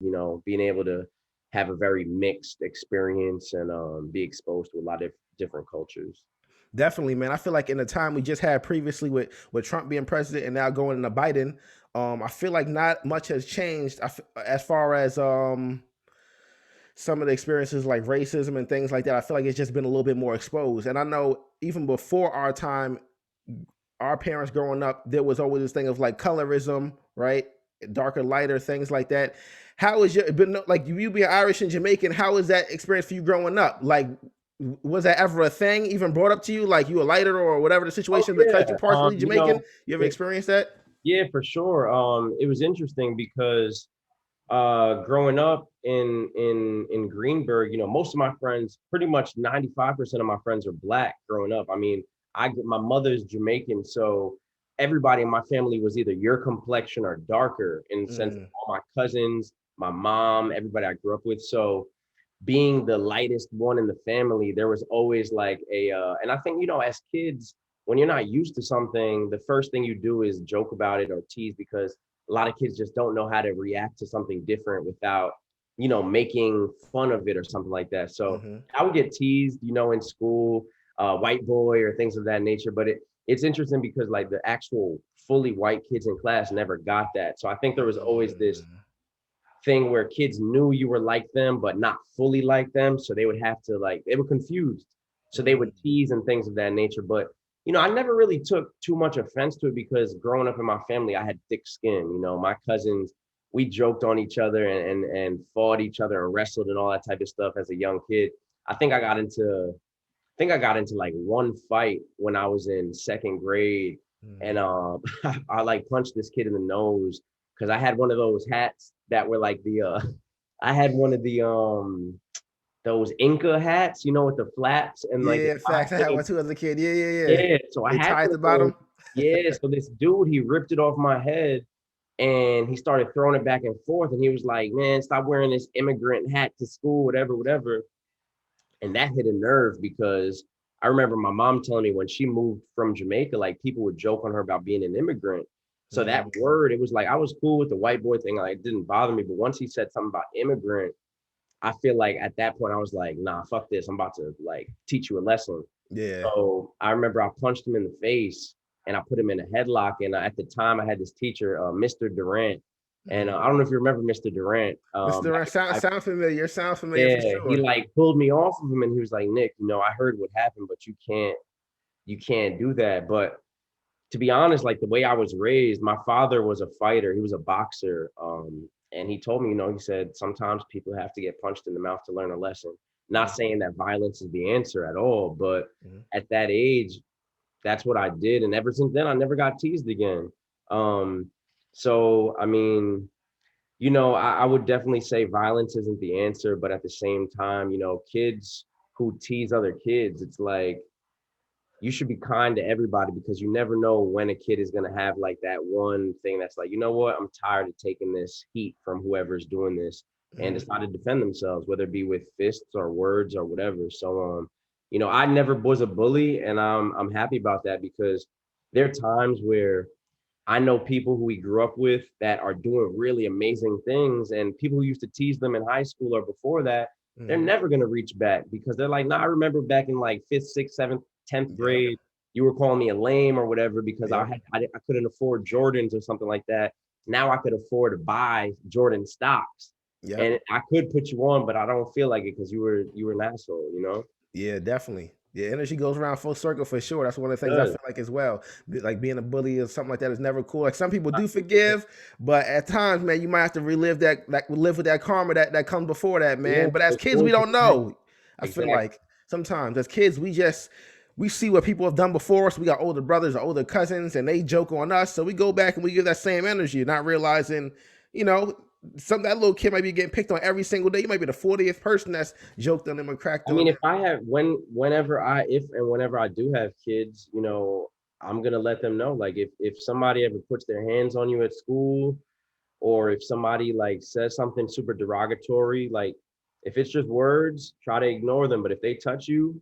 you know, being able to have a very mixed experience and be exposed to a lot of different cultures. Definitely, man. I feel like in the time we just had previously with Trump being president and now going into Biden, I feel like not much has changed as far as some of the experiences like racism and things like that. I feel like it's just been a little bit more exposed. And I know even before our time, our parents growing up, there was always this thing of like colorism, right? Darker, lighter, things like that. How is your, but like you being Irish and Jamaican, how is that experience for you growing up? Like, was that ever a thing even brought up to you? Like you were lighter or whatever the Oh situation because yeah, you're partially you Jamaican? know, You ever it, experienced that? yeah, for sure. It was interesting because growing up in Greenberg, you know, most of my friends, pretty much 95% of my friends are black growing up. I mean, my mother's Jamaican, so everybody in my family was either your complexion or darker in the sense of Mm, all my cousins, my mom, everybody I grew up with. So being the lightest one in the family, there was always like and I think, you know, as kids, when you're not used to something, the first thing you do is joke about it or tease because a lot of kids just don't know how to react to something different without, you know, making fun of it or something like that. So mm-hmm. I would get teased, you know, in school, white boy or things of that nature. But it's interesting because like the actual fully white kids in class never got that. So I think there was always this Mm, thing where kids knew you were like them, but not fully like them. So they would have to like, they were confused. So they would mm, tease and things of that nature. But, you know, I never really took too much offense to it because growing up in my family, I had thick skin. You know, my cousins, we joked on each other and fought each other and wrestled and all that type of stuff as a young kid. I think I got into I got into like one fight when I was in second grade, and mm. I like punched this kid in the nose because I had one of those hats that were like I had one of the those Inca hats, you know, with the flaps and like the Yeah, tie facts. I had thing. one too as a kid. Yeah, yeah, yeah. Yeah, so I They had tie at one the of those. bottom. Yeah, so this dude he ripped it off my head and he started throwing it back and forth, and he was like, "Man, stop wearing this immigrant hat to school, whatever, whatever." And that hit a nerve because I remember my mom telling me when she moved from Jamaica, like people would joke on her about being an immigrant. So that Mm. word, it was like I was cool with the white boy thing, like it didn't bother me. But once he said something about immigrant, I feel like at that point I was like, nah, fuck this. I'm about to like teach you a lesson. Yeah. So I remember I punched him in the face and I put him in a headlock. And at the time I had this teacher, Mr. Durant. And I Mm. don't know if you remember Mr. Durant. Mr. Durant, sound familiar. Sound familiar for Yeah, he sure. like pulled me off of him and he was like, Nick, you know, I heard what happened, but you can't do that. But to be honest, like the way I was raised, my father was a fighter, he was a boxer. And he told me, you know, he said sometimes people have to get punched in the mouth to learn a lesson. Not Mhm, saying that violence is the answer at all, but mhm. at that age, that's what I did. And ever since then, I never got teased again. Um, so I mean, you know, I would definitely say violence isn't the answer, but at the same time, you know, kids who tease other kids, it's like you should be kind to everybody because you never know when a kid is gonna have like that one thing that's like, you know what, I'm tired of taking this heat from whoever's doing this and Mhm. decide to defend themselves, whether it be with fists or words or whatever. So you know, I never was a bully and I'm happy about that because there are times where I know people who we grew up with that are doing really amazing things, and people who used to tease them in high school or before that, they're Mhm. never gonna reach back because they're like, nah, I remember back in like fifth, sixth, seventh, 10th Yep. grade, you were calling me a lame or whatever because Yep. I couldn't afford Jordans or something like that. Now I could afford to buy Jordan stocks, Yep. and I could put you on, but I don't feel like it because you were an asshole, you know. Yeah, definitely. Yeah, energy goes around full circle for sure. That's one of the things I Good, feel like as well. Like being a bully or something like that is never cool. Like some people do forgive, but at times, man, you might have to relive that, like live with that karma that comes before that, yeah, man. But as for kids, sure, we don't know. I feel exactly. like sometimes as kids, we see what people have done before us. We got older brothers or older cousins, and they joke on us, so we go back and we give that same energy, not realizing, you know, some that little kid might be getting picked on every single day. You might be the 40th person that's joked on them and cracked I on mean, if them. I have whenever I if and whenever I do have kids, you know, I'm gonna let them know. Like if somebody ever puts their hands on you at school, or if somebody like says something super derogatory, like if it's just words, try to ignore them. But if they touch you,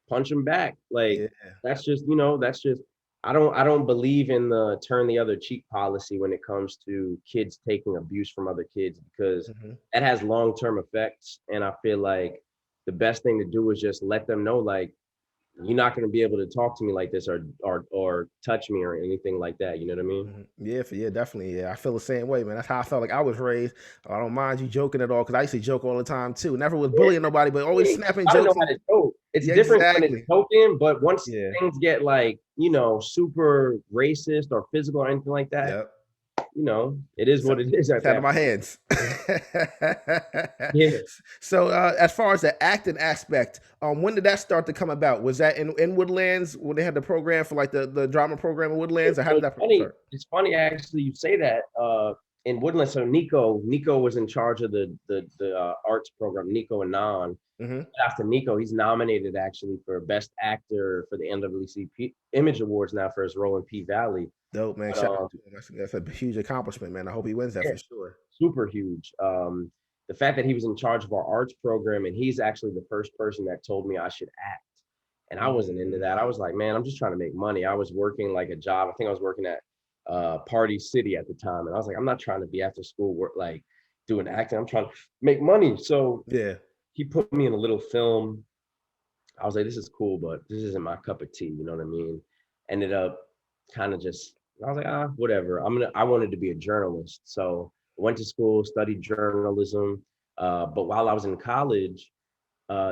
punch them back. Like Yeah. that's just, you know, that's just I don't believe in the turn the other cheek policy when it comes to kids taking abuse from other kids, because Mhm. that has long-term effects. And I feel like the best thing to do is just let them know, like, you're not going to be able to talk to me like this, or touch me or anything like that. You know what I mean? Mhm. Yeah, yeah, definitely. Yeah, I feel the same way, man. That's how I felt like I was raised. I don't mind you joking at all because I used to joke all the time too. Never was Yeah, bullying nobody, but always you snapping gotta know jokes. how to joke. It's Yeah, different when it's exactly. joking, but once Yeah. things get like, super racist or physical or anything like that, Yep. it is So what it is it's at out of that my point. hands. Yeah. So, as far as the acting aspect, when did that start to come about? Was that in Woodlands when they had the program for like the drama program in Woodlands, or how So did it's that funny. start? It's funny actually you say that. In Woodland, so Nico was in charge of the arts program. Nicco Annan. Hmm. After Nico, he's nominated actually for Best Actor for the NAACP Image Awards now for his role in P Valley. Dope, man. But Shout out to him. That's a huge accomplishment, man. I hope he wins that yeah, for sure. super huge. The fact that he was in charge of our arts program, and he's actually the first person that told me I should act. And I wasn't into Mm. that. I was like, man, I'm just trying to make money. I was working like a job. I think I was working at Party City at the time. And I was like, I'm not trying to be after school work, like doing acting. I'm trying to make money. So Yeah. he put me in a little film. I was like, this is cool, but this isn't my cup of tea. You know what I mean? Ended up kind of just, I was like, whatever. I wanted to be a journalist. So I went to school, studied journalism. But while I was in college,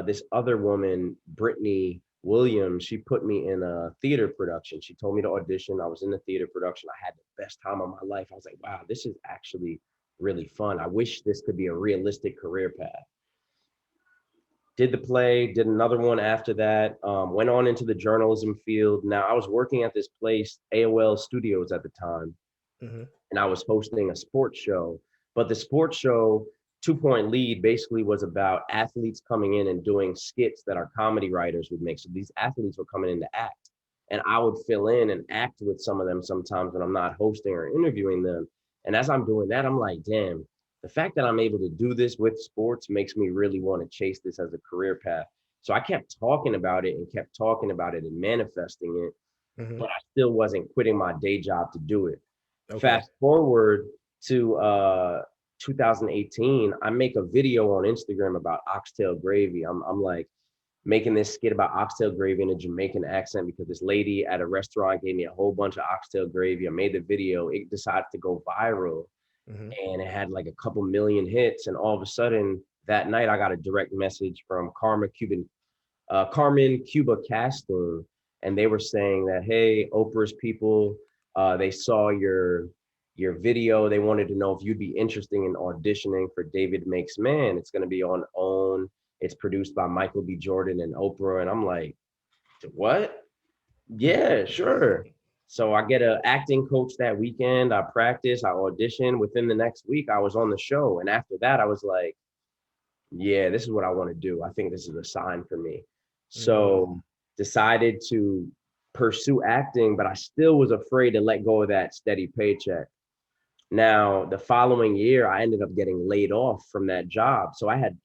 this other woman, Brittany Williams, she put me in a theater production. She told me to audition. I was in the theater production. I had the best time of my life. I was like, wow, this is actually really fun. I wish this could be a realistic career path. Did the play, did another one after that, went on into the journalism field. Now I was working at this place, AOL Studios at the time, Hmm. and I was hosting a sports show. But the sports show, 2 Point Lead, basically was about athletes coming in and doing skits that our comedy writers would make. So these athletes were coming in to act, and I would fill in and act with some of them sometimes when I'm not hosting or interviewing them. And as I'm doing that, I'm like, damn, the fact that I'm able to do this with sports makes me really want to chase this as a career path. So I kept talking about it and kept talking about it and manifesting it, Hmm. but I still wasn't quitting my day job to do it. Okay. Fast forward to 2018, I make a video on Instagram about Oxtail Gravy. I'm like making this skit about oxtail gravy in a Jamaican accent because this lady at a restaurant gave me a whole bunch of oxtail gravy. I made the video. It decided to go viral, Hmm. and it had like a couple million hits. And all of a sudden that night, I got a direct message from Carmen Cuba Casting, and they were saying that, hey, Oprah's people, they saw your video. They wanted to know if you'd be interested in auditioning for David Makes Man. It's going to be on OWN. It's produced by Michael B. Jordan and Oprah. And I'm like, what? Yeah, sure. So I get an acting coach that weekend. I practice, I audition. Within the next week, I was on the show. And after that, I was like, yeah, this is what I want to do. I think this is a sign for me. So Mm. decided to pursue acting, but I still was afraid to let go of that steady paycheck. Now, the following year, I ended up getting laid off from that job. So I had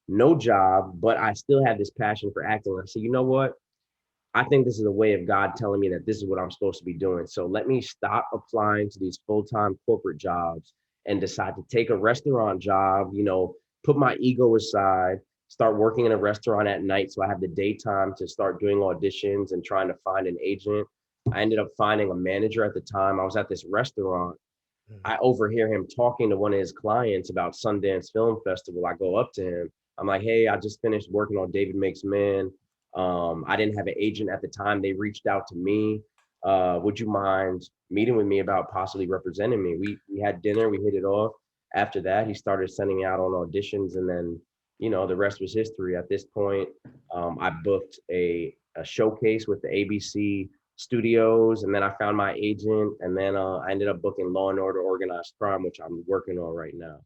no job, but I still had this passion for acting. I said, you know what? I think this is a way of God telling me that this is what I'm supposed to be doing. So let me stop applying to these full-time corporate jobs and decide to take a restaurant job, put my ego aside, start working in a restaurant at night. So I have the daytime to start doing auditions and trying to find an agent. I ended up finding a manager at the time. I was at this restaurant. Mhm. I overhear him talking to one of his clients about Sundance Film Festival. I go up to him. I'm like, hey, I just finished working on David Makes Man. I didn't have an agent at the time. They reached out to me. Would you mind meeting with me about possibly representing me? We had dinner. We hit it off. After that, he started sending me out on auditions, and then the rest was history. At this point, I booked a showcase with the ABC studios, and then I found my agent, and then I ended up booking Law and Order Organized Crime, which I'm working on right now.